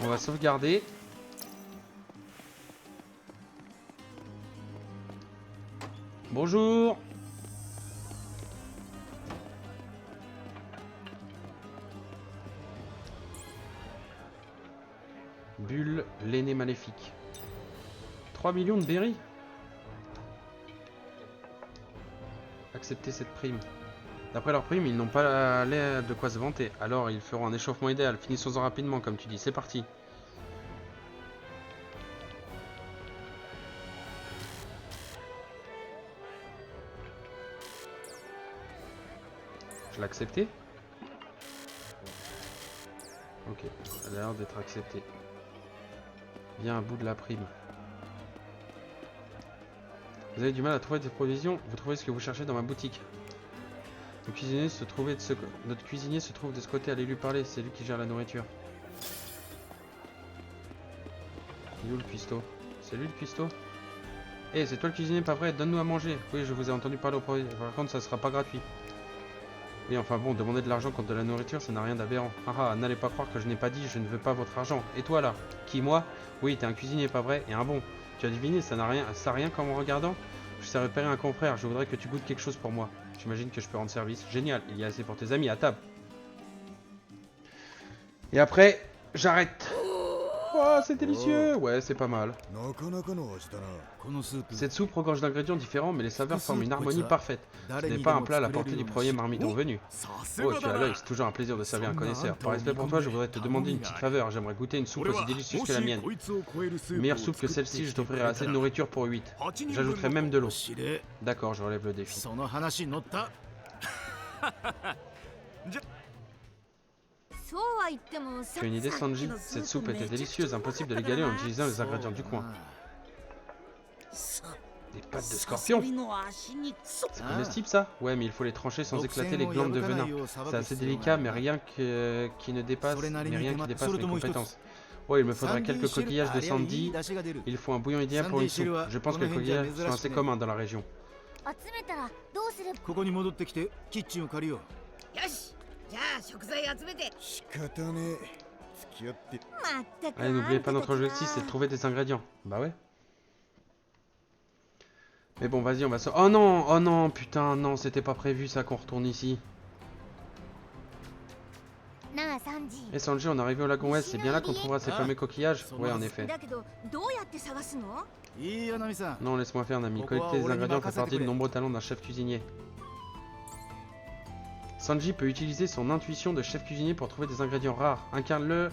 On va sauvegarder. Bonjour. Bulle, l'aîné maléfique. 3 millions de berries. Accepter cette prime. D'après leur prime, ils n'ont pas l'air de quoi se vanter. Alors, ils feront un échauffement idéal. Finissons-en rapidement, comme tu dis. C'est parti. Je l'ai accepté? Ok, ça a l'air d'être accepté. Viens à bout de la prime. Vous avez du mal à trouver des provisions? Vous trouvez ce que vous cherchez dans ma boutique. Notre cuisinier se trouve de ce côté, allez lui parler, c'est lui qui gère la nourriture. Il est où le cuistot? C'est lui le cuistot? Eh, c'est toi le cuisinier, pas vrai? Donne-nous à manger. Oui, je vous ai entendu parler au premier. Par contre, ça sera pas gratuit. Oui, enfin bon, demander de l'argent contre de la nourriture, ça n'a rien d'aberrant. Ah, n'allez pas croire que je n'ai pas dit, je ne veux pas votre argent. Et toi là? Qui, moi? Oui, t'es un cuisinier, pas vrai? Et un bon. Tu as deviné, ça n'a rien qu'en me regardant? Je sais repérer un confrère, je voudrais que tu goûtes quelque chose pour moi. J'imagine que je peux rendre service. Génial, il y a assez pour tes amis à table. Et après, j'arrête. Oh, c'est délicieux. Ouais, c'est pas mal. なかなかの味だな。このスープ Cette soupe regorge d'ingrédients différents, mais les saveurs forment une harmonie parfaite. Ce n'est pas un plat à la portée du premier marmiton venu. Oh, tu as l'œil, c'est toujours un plaisir de servir un connaisseur. Par respect pour toi, je voudrais te demander une petite faveur. J'aimerais goûter une soupe aussi délicieuse que la mienne. Meilleure soupe que celle-ci, je t'offrirai assez de nourriture pour 8. J'ajouterai même de l'eau. D'accord, je relève le défi. その話に乗った。そうは言っても Tu as une idée, Sanji? Cette soupe était délicieuse, impossible de l'égaler en utilisant les ingrédients du coin. Des pattes de scorpion? サソリの足に C'est comestible ça? Ouais, mais il faut les trancher sans éclater les glandes de venin. C'est assez délicat, mais rien qui dépasse mes compétences. Ouais, il me faudrait quelques coquillages de Sandy. Il faut un bouillon idéal pour une soupe. Je pense que les coquillages sont assez communs dans la région. 集めたらどうすれば。ここに戻ってきてキッチンを借りよう。よし、じゃあ食材集めて。仕方ねえ。付き合って。まったく。 Allez, n'oubliez pas notre objectif, c'est de trouver des ingrédients. Bah ouais. Mais bon, vas-y, on va se... Oh non, putain, non, c'était pas prévu ça qu'on retourne ici. なあサンジ。 Et Sanji, on est arrivé au lagon Ouest, c'est bien là qu'on trouvera ces fameux coquillages? Ouais, en effet. だけどどうやって探すの？いいよナミさん。 Non, laisse-moi faire, Nami. Collecter des ingrédients fait partie de nombreux talents d'un chef cuisinier. Sanji peut utiliser son intuition de chef cuisinier pour trouver des ingrédients rares. Incarne-le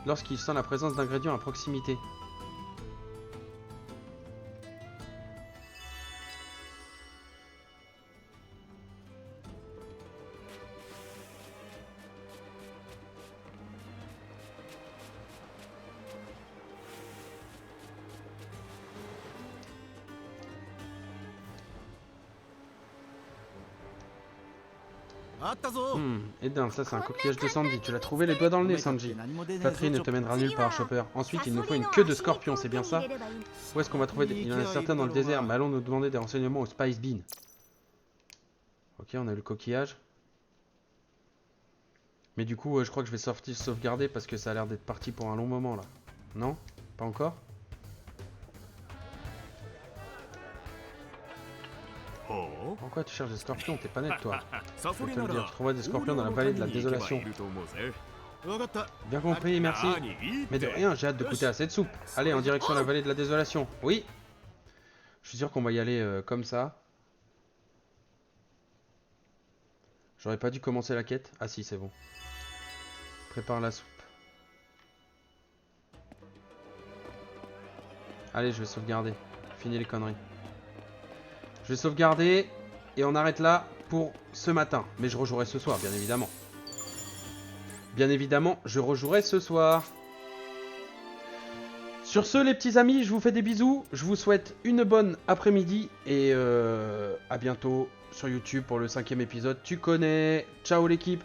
lorsqu'il sent la présence d'ingrédients à proximité. Et d'un, ça c'est un coquillage de Sandy. Tu l'as trouvé les doigts dans le nez, Sanji. Flatterie ne te mènera nulle part, Chopper. Ensuite, il nous faut une queue de scorpion, c'est bien ça? Où est-ce qu'on va trouver Il y en a certains dans le désert, mais allons nous demander des renseignements au Spice Bean. Ok, on a eu le coquillage. Mais du coup, je crois que je vais sortir sauvegarder parce que ça a l'air d'être parti pour un long moment là. Non? Pas encore? Pourquoi tu cherches des scorpions? T'es pas net toi. Je vais te le dire, je trouverai des scorpions dans la vallée de la désolation. Bien compris, merci. Mais de rien, j'ai hâte de goûter à cette soupe. Allez, en direction de la vallée de la désolation. Oui. Je suis sûr qu'on va y aller comme ça. J'aurais pas dû commencer la quête. Ah si, c'est bon. Prépare la soupe. Allez, je vais sauvegarder. Fini les conneries. Je vais sauvegarder et on arrête là pour ce matin. Mais je rejouerai ce soir, bien évidemment. Bien évidemment, je rejouerai ce soir. Sur ce, les petits amis, je vous fais des bisous. Je vous souhaite une bonne après-midi et à bientôt sur YouTube pour le 5e épisode. Tu connais. Ciao l'équipe.